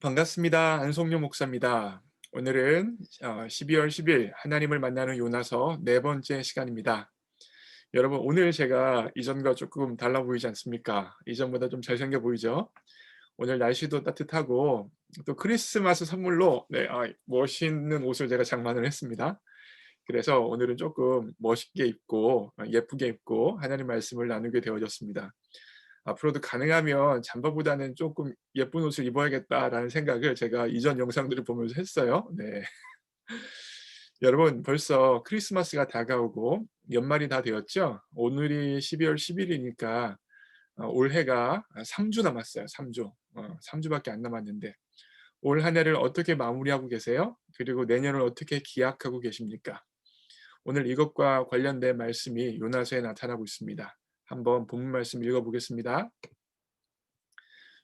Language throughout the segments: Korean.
반갑습니다. 안성료 목사입니다. 오늘은 12월 10일 하나님을 만나는 요나서 네 번째 시간입니다. 여러분, 오늘 제가 이전과 조금 달라 보이지 않습니까? 이전보다 좀 잘생겨 보이죠? 오늘 날씨도 따뜻하고 또 크리스마스 선물로 멋있는 옷을 제가 장만을 했습니다. 그래서 오늘은 조금 멋있게 입고 예쁘게 입고 하나님 말씀을 나누게 되어졌습니다. 앞으로도 가능하면 잠바보다는 조금 '예쁜 옷을 입어야겠다.'라는 생각을 제가 이전 영상들을 보면서 했어요. 네. 여러분, 벌써 크리스마스가 다가오고 연말이 다 되었죠? 오늘이 12월 10일 일이니까 올해가 3주 남았어요. 3 주. 3 주밖에 안 남았는데 올 한 해를 어떻게 마무리하고 계세요? 그리고 내년을 어떻게 기약하고 계십니까? 오늘 이것과 관련된 말씀이 요나서에 나타나고 있습니다. 한번 본문 말씀 읽어 보겠습니다.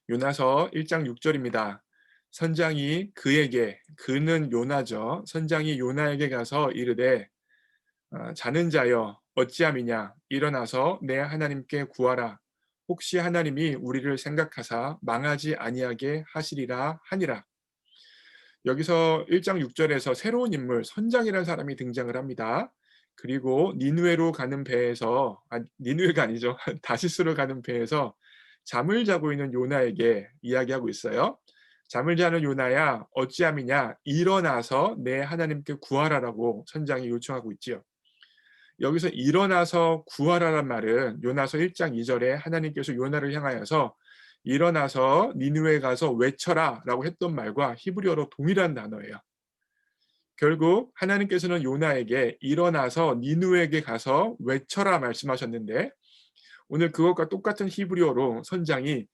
요나서 1장 6 절입니다. 선장이 그에게, 그는 요나죠. 선장이 요나에게 가서 이르되 자는 자여 어찌함이냐, 일어나서 내 하나님께 구하라. 혹시 하나님이 우리를 생각하사 망하지 아니하게 하시리라 하니라. 여기서 1장 6 절에서 새로운 인물 선장이라는 사람이 등장을 합니다. 그리고 니느웨로 가는 배에서, 니느웨가 아니죠. 다시스로 가는 배에서 잠을 자고 있는 요나에게 이야기하고 있어요. "잠을 자는 요나야 어찌함이냐, 일어나서 내 하나님께 구하라"라고 선장이 요청하고 있지요. 여기서 일어나서 구하라란 말은 요나서 1장 2 절에 하나님께서 요나를 향하여서 일어나서 니느웨에 가서 외쳐라라고 했던 말과 히브리어로 동일한 단어예요. 결국 하나님께서는 요나에게 일어나서 니느웨에게 가서 외쳐라 말씀하셨는데, 오늘 그것과 똑같은 히브리어로 선장이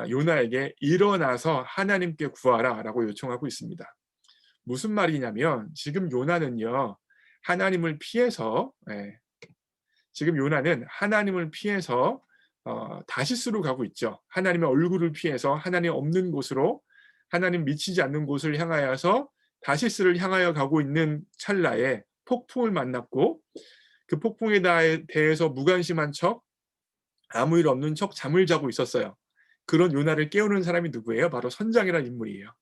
요나에게 일어나서 하나님께 구하라라고 요청하고 있습니다. 무슨 말이냐면 지금 요나는요, 하나님을 피해서 지금 요나는 하나님을 피해서 다시스로 가고 있죠. 하나님의 얼굴을 피해서 하나님 없는 곳으로, 하나님 미치지 않는 곳을 향하여서 다시스를 향하여 가고 있는 찰나에 폭풍을 만났고, 그 폭풍에 대해서 무관심한 척, 아무 일 없는 척 잠을 자고 있었어요. 그런 요나를 깨우는 사람이 누구예요? 바로 선장이라는 인물이에요.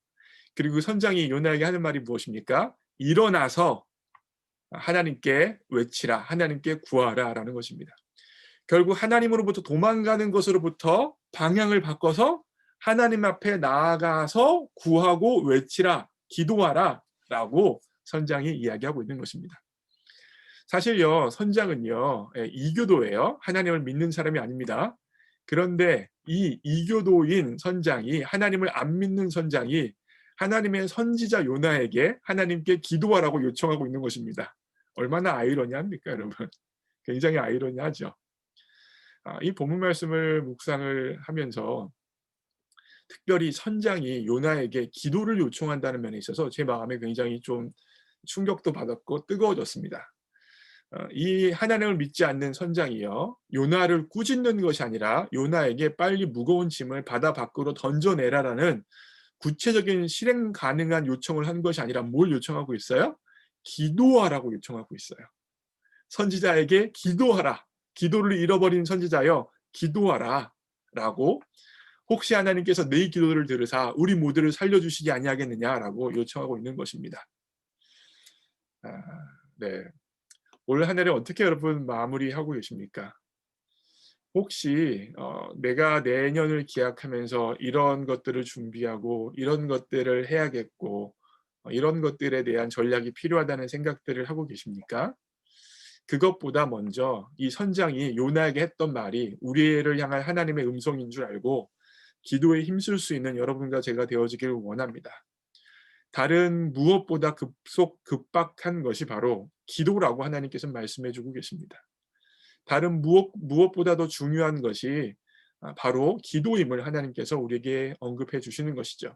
그리고 선장이 요나에게 하는 말이 무엇입니까? 일어나서 하나님께 외치라, 하나님께 구하라라는 것입니다. 결국 하나님으로부터 도망가는 것으로부터 방향을 바꿔서 하나님 앞에 나아가서 구하고 외치라, 기도하라라고 선장이 이야기하고 있는 것입니다. 사실요, 선장은요, 이교도예요. 하나님을 믿는 사람이 아닙니다. 그런데 이 이교도인 선장이, 하나님을 안 믿는 선장이 하나님의 선지자 요나에게 하나님께 기도하라고 요청하고 있는 것입니다. 얼마나 아이러니합니까, 여러분? 굉장히 아이러니하죠. 이 본문 말씀을 묵상을 하면서 특별히 선장이 요나에게 기도를 요청한다는 면에 있어서 제 마음에 굉장히 좀 충격도 받았고 뜨거워졌습니다. 이 하나님을 믿지 않는 선장이요, 요나를 꾸짖는 것이 아니라 요나에게 빨리 무거운 짐을 바다 밖으로 던져내라라는 구체적인 실행 가능한 요청을 한 것이 아니라 뭘 요청하고 있어요? 기도하라고 요청하고 있어요. 선지자에게 기도하라. 기도를 잃어버린 선지자여 기도하라. 라고, 혹시 하나님께서 내 기도를 들으사 우리 모두를 살려주시지 아니하겠느냐라고 요청하고 있는 것입니다. 아, 네. 올 한 해를 어떻게 여러분 마무리하고 계십니까? 혹시 내가 내년을 기약하면서 이런 것들을 준비하고 이런 것들을 해야겠고 이런 것들에 대한 전략이 필요하다는 생각들을 하고 계십니까? 그것보다 먼저 이 선장이 요나에게 했던 말이 우리를 향한 하나님의 음성인 줄 알고 기도에 힘쓸 수 있는 여러분과 제가 되어지기를 원합니다. 다른 무엇보다 급박한 것이 바로 기도라고 하나님께서 말씀해 주고 계십니다. 다른 무엇보다도 중요한 것이 바로 기도임을 하나님께서 우리에게 언급해 주시는 것이죠.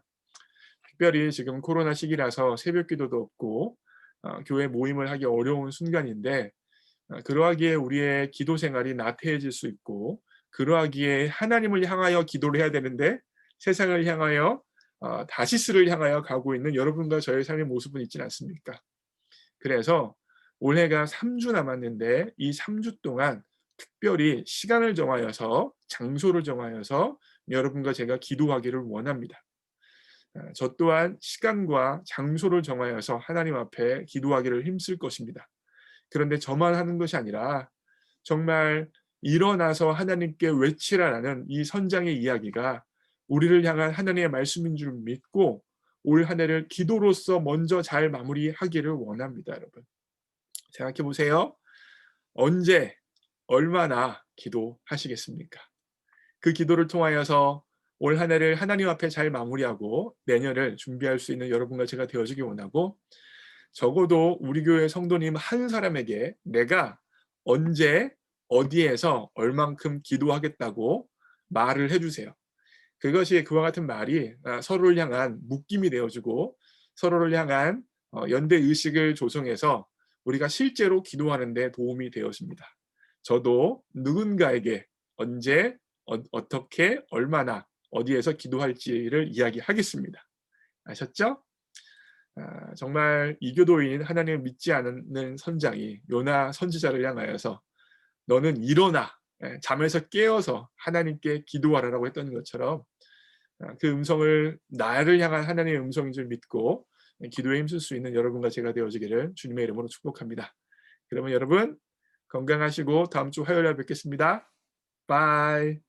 특별히 지금 코로나 시기라서 새벽 기도도 없고 교회 모임을 하기 어려운 순간인데, 그러하기에 우리의 기도 생활이 나태해질 수 있고, 그러하기에 하나님을 향하여 기도를 해야 되는데 세상을 향하여 다시스를 향하여 가고 있는 여러분과 저의 삶의 모습은 있지는 않습니까? 그래서 올해가 3주 남았는데 이 3주 동안 특별히 시간을 정하여서 장소를 정하여서 여러분과 제가 기도하기를 원합니다. 저 또한 시간과 장소를 정하여서 하나님 앞에 기도하기를 힘쓸 것입니다. 그런데 저만 하는 것이 아니라 정말 일어나서 하나님께 외치라라는 이 선장의 이야기가 우리를 향한 하나님의 말씀인 줄 믿고 올 한 해를 기도로서 먼저 잘 마무리하기를 원합니다, 여러분. 생각해 보세요. 언제 얼마나 기도하시겠습니까? 그 기도를 통하여서 올 한 해를 하나님 앞에 잘 마무리하고 내년을 준비할 수 있는 여러분과 제가 되어주기 원하고, 적어도 우리 교회 성도님 한 사람에게 내가 언제 어디에서 얼만큼 기도하겠다고 말을 해 주세요. 그것이 그와 같은 말이 서로를 향한 묶임이 되어 주고 서로를 향한 연대 의식을 조성해서 우리가 실제로 기도하는 데 도움이 되었습니다. 저도 누군가에게 언제 어떻게 얼마나 어디에서 기도할지를 이야기하겠습니다. 아셨죠? 정말 이교도인 하나님을 믿지 않는 선장이 요나 선지자를 향하여서 너는 일어나 잠에서 깨어서 하나님께 기도하라라고 했던 것처럼 그 음성을 나를 향한 하나님의 음성인 줄 믿고 기도에 힘쓸 수 있는 여러분과 제가 되어지기를 주님의 이름으로 축복합니다. 그러면 여러분 건강하시고 다음 주 화요일에 뵙겠습니다. 바이.